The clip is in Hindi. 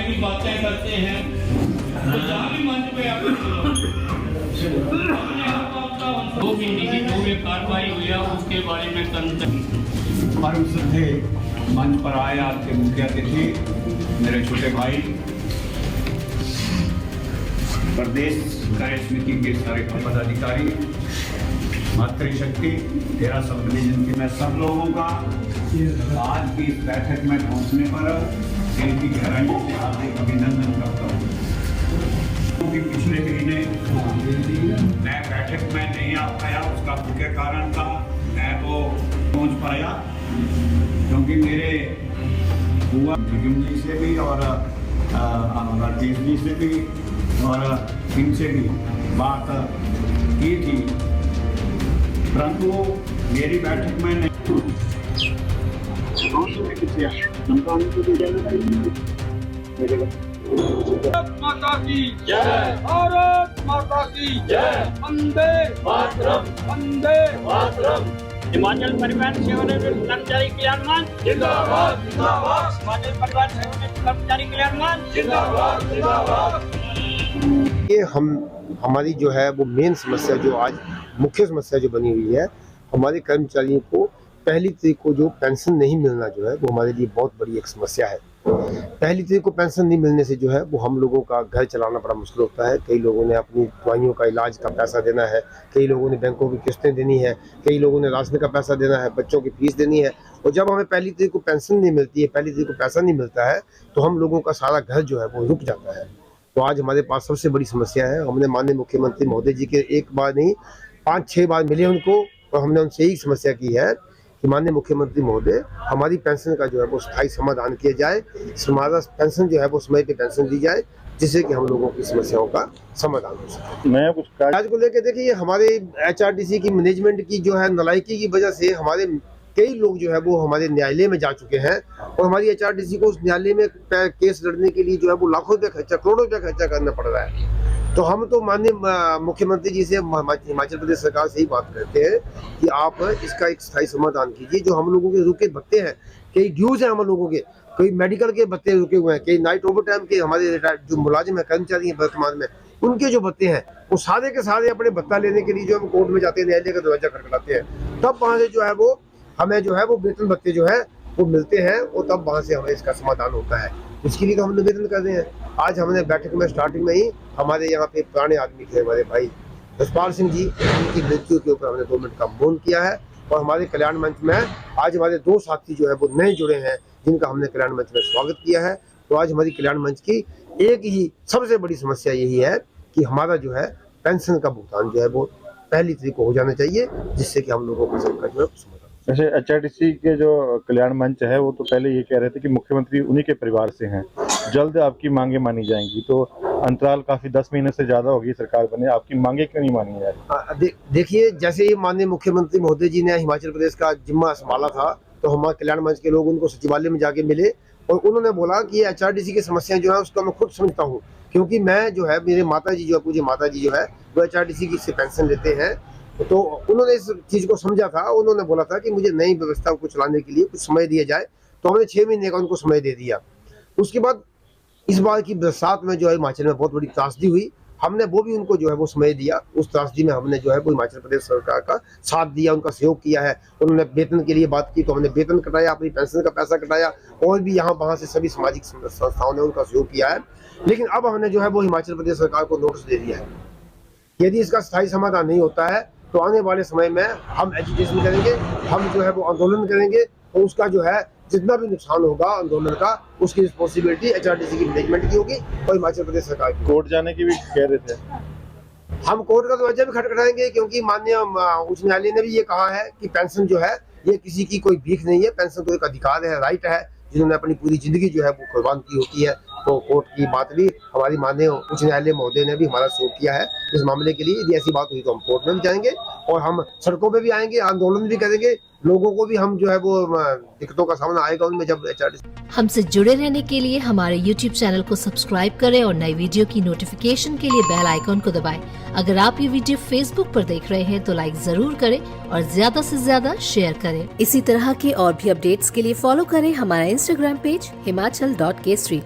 की बातें करते हैं तो जहाँ भी मंच पे आते दो महीने की जो भी कार्रवाई हुई है उसके बारे में परम श्रद्धे मंच पर आए आपके मुख्य अतिथि मेरे छोटे भाई, प्रदेश कार्य समिति के सारे पदाधिकारी, मातृशक्ति, तेरा सब डिवीजन के मैं सब लोगों का आज की इस बैठक में पहुंचने पर दिल की गहराई से हार्दिक अभिनंदन करता हूँ। क्योंकि पिछले महीने मैं बैठक में नहीं आ पाया, उसका मुख्य कारण था मैं तो पहुंच पाया क्योंकि मेरे बुआ जी से भी और राजेश जी से भी और इनसे भी बात की थी, परंतु मेरी बैठक में नहीं। भारत माता की जय, भारत माता की जय, वंदे मातरम, वंदे मातरम। हिमाचल परिवहन सेवा निवृत्त कर्मचारी कल्याण मंच जिंदाबाद, जिंदाबाद। हिमाचल परिवहन सेवा निवृत्त कर्मचारी कल्याण मंच जिंदाबाद, जिंदाबाद। ये हमारी जो है वो मेन समस्या, जो आज मुख्य समस्या जो बनी हुई है, हमारे कर्मचारियों को पहली तारीख को जो पेंशन नहीं मिलना जो है वो हमारे लिए बहुत बड़ी एक समस्या है। पहली तारीख को पेंशन नहीं मिलने से जो है वो हम लोगों का घर चलाना बड़ा मुश्किल होता है। कई लोगों ने अपनी दवाइयों का इलाज का पैसा देना है, कई लोगों ने बैंकों की किस्तें देनी है, कई लोगों ने राशन का पैसा देना है, बच्चों की फीस देनी है। और जब हमें पहली तारीख को पेंशन नहीं मिलती है, पहली तारीख को पैसा नहीं मिलता है, तो हम लोगों का सारा घर जो है वो रुक जाता है। तो आज हमारे पास सबसे बड़ी समस्या है। हमने माननीय मुख्यमंत्री महोदय जी के एक बार नहीं 5-6 बार मिले उनको, और हमने उनसे यही समस्या की है कि माननीय मुख्यमंत्री महोदय हमारी पेंशन का जो है वो स्थायी समाधान किया जाए, हमारा पेंशन जो है वो समय पे पेंशन दी जाए, जिससे कि हम लोगों की समस्याओं का समाधान हो सके। मैं कुछ आज को लेकर देखिए, हमारे HRTC की मैनेजमेंट की जो है नालायकी की वजह से हमारे कई लोग जो है वो हमारे न्यायालय में जा चुके हैं, और हमारी HRTC को उस न्यायालय में केस लड़ने के लिए जो है वो लाखों रुपया खर्चा, करोड़ों रुपया खर्चा करना पड़ रहा है। तो हम तो माननीय मुख्यमंत्री जी से, हिमाचल प्रदेश सरकार से ही बात करते हैं कि आप इसका एक स्थायी समाधान कीजिए। जो हम लोगों के रुके भत्ते हैं, कई ड्यूज हैं हम लोगों के, कई मेडिकल के भत्ते रुके हुए हैं, कई नाइट ओवर टाइम के हमारे जो मुलाजिम है, कर्मचारी हैं वर्तमान में, उनके जो भत्ते हैं वो सारे के सारे अपने भत्ता लेने के लिए जो हम कोर्ट में जाते हैं, न्यायालय का दरवाजा खटखटाते हैं, तब वहाँ से जो है वो हमें जो है वो वेतन भत्ते जो है वो मिलते हैं, और तब वहाँ से हमें इसका समाधान होता है। इसके लिए तो हम निवेदन कर रहे हैं। आज हमने बैठक में स्टार्टिंग में ही हमारे यहाँ पे पुराने आदमी थे, हमारे भाई जसपाल सिंह जी, उनकी मृत्यु के ऊपर हमने 2 मिनट का मौन किया है। और हमारे कल्याण मंच में आज हमारे 2 साथी जो है वो नए जुड़े हैं, जिनका हमने कल्याण मंच में स्वागत किया है। तो आज हमारी कल्याण मंच की एक ही सबसे बड़ी समस्या यही है कि हमारा जो है पेंशन का भुगतान जो है वो पहली तारीख को हो जाना चाहिए, जिससे कि हम लोगों का संकट जो है समाधान। जैसे HRTC के जो कल्याण मंच है वो तो पहले ये कह रहे थे कि मुख्यमंत्री उन्हीं के परिवार से हैं, जल्द आपकी मांगे मानी जाएंगी। तो अंतराल काफी 10 महीने से ज्यादा होगी सरकार बने, आपकी मांगे क्यों नहीं मानी जा रही? देखिए, जैसे ही माननीय मुख्यमंत्री महोदय जी ने हिमाचल प्रदेश का जिम्मा संभाला था, तो हमारे कल्याण मंच के लोग उनको सचिवालय में जाके मिले, और उन्होंने बोला कि HRTC की समस्याएं जो है उसका मैं खुद समझता हूँ, क्योंकि मैं जो है, मेरे माता जी जो है, पूज्य माता जी जो है वो HRTC की से पेंशन लेते हैं। तो उन्होंने इस चीज को समझा था, उन्होंने बोला था कि मुझे नई व्यवस्था को चलाने के लिए कुछ समय दिया जाए, तो हमने 6 महीने का उनको समय दे दिया। उसके बाद इस बार की बरसात में जो है हिमाचल में बहुत बड़ी त्रासदी हुई, हमने वो भी उनको जो है वो समय दिया। उस त्रासदी में हमने जो है वो हिमाचल प्रदेश सरकार का साथ दिया, उनका सहयोग किया है। उन्होंने वेतन के लिए बात की तो हमने वेतन कटाया, अपनी पेंशन का पैसा कटाया, और भी यहाँ वहाँ से सभी सामाजिक संस्थाओं ने उनका सहयोग किया है। लेकिन अब हमने जो है वो हिमाचल प्रदेश सरकार को नोटिस दे दिया है, यदि इसका स्थायी समाधान नहीं होता है तो आने वाले समय में हम एजुटेशन करेंगे, हम जो है वो आंदोलन करेंगे, और उसका जो है जितना भी नुकसान होगा आंदोलन का, उसकी रिस्पॉन्सिबिलिटी HRTC की मैनेजमेंट की होगी और हिमाचल प्रदेश सरकार की। कोर्ट जाने की भी कह रहे थे। हम कोर्ट का दरवाजा भी खटखटाएंगे, क्योंकि माननीय उच्च न्यायालय ने भी ये कहा है कि पेंशन जो है ये किसी की कोई भीख नहीं है, पेंशन तो एक अधिकार है, राइट है, जिन्होंने अपनी पूरी जिंदगी जो है वो कुर्बान की होती है। तो कोर्ट की बात भी हमारी माननीय उच्च न्यायालय महोदय ने भी हमारा सहयोग किया है इस मामले के लिए। यदि ऐसी बात हुई तो हम कोर्ट में भी जाएंगे, और हम सड़कों पे भी आएंगे, आंदोलन भी करेंगे, लोगों को भी हम जो है वो दिक्कतों का सामना आएगा उनमें जब HRTC। हमसे जुड़े रहने के लिए हमारे YouTube चैनल को सब्सक्राइब करें और नई वीडियो की नोटिफिकेशन के लिए बेल आइकॉन को दबाएं। अगर आप ये वीडियो Facebook पर देख रहे हैं तो लाइक जरूर करें और ज्यादा से ज्यादा शेयर करें। इसी तरह के और भी अपडेट्स के लिए फॉलो करें हमारा Instagram पेज himachal.k3।